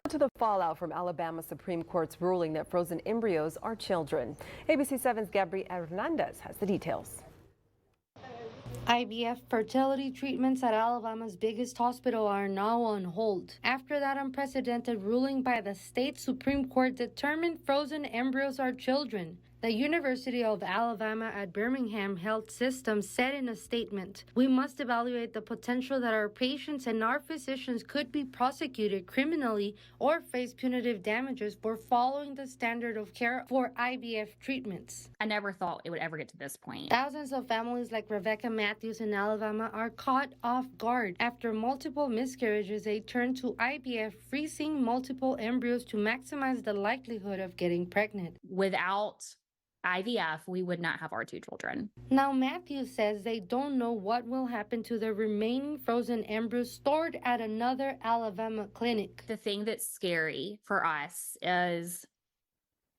To the fallout from Alabama Supreme Court's ruling that frozen embryos are children. ABC 7's Gabriela Hernandez has the details. IVF fertility treatments at Alabama's biggest hospital are now on hold after that unprecedented ruling by the state Supreme Court determined frozen embryos are children. The University of Alabama at Birmingham Health System said in a statement, "We must evaluate the potential that our patients and our physicians could be prosecuted criminally or face punitive damages for following the standard of care for IVF treatments." I never thought it would ever get to this point. Thousands of families like Rebecca Matthews in Alabama are caught off guard. After multiple miscarriages, they turn to IVF, freezing multiple embryos to maximize the likelihood of getting pregnant. Without IVF, we would not have our two children. Now, Matthews says they don't know what will happen to the remaining frozen embryos stored at another Alabama clinic. The thing that's scary for us is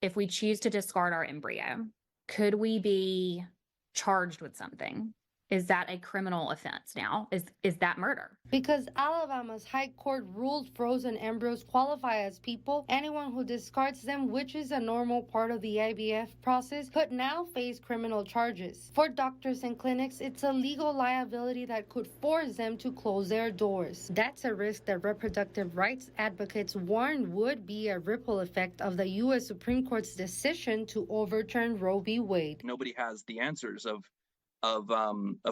if we choose to discard our embryo, could we be charged with something? Is that a criminal offense now? Is that murder? Because Alabama's High Court ruled frozen embryos qualify as people, anyone who discards them, which is a normal part of the IVF process, could now face criminal charges. For doctors and clinics, it's a legal liability that could force them to close their doors. That's a risk that reproductive rights advocates warn would be a ripple effect of the U.S. Supreme Court's decision to overturn Roe v. Wade. Nobody has the answers of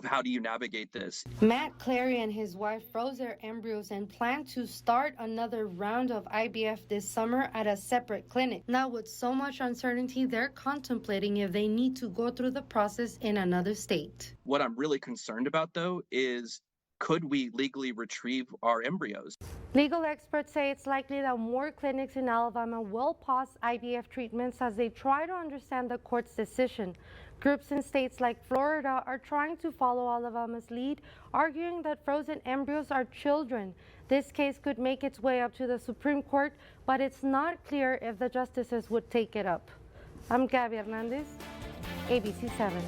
how do you navigate this. Matt Clary and his wife froze their embryos and plan to start another round of IVF this summer at a separate clinic. Now, with so much uncertainty, they're contemplating if they need to go through the process in another state. What I'm really concerned about, though, is could we legally retrieve our embryos? Legal experts say it's likely that more clinics in Alabama will pause IVF treatments as they try to understand the court's decision. Groups in states like Florida are trying to follow Alabama's lead, arguing that frozen embryos are children. This case could make its way up to the Supreme Court, but it's not clear if the justices would take it up. I'm Gabby Hernandez, ABC 7.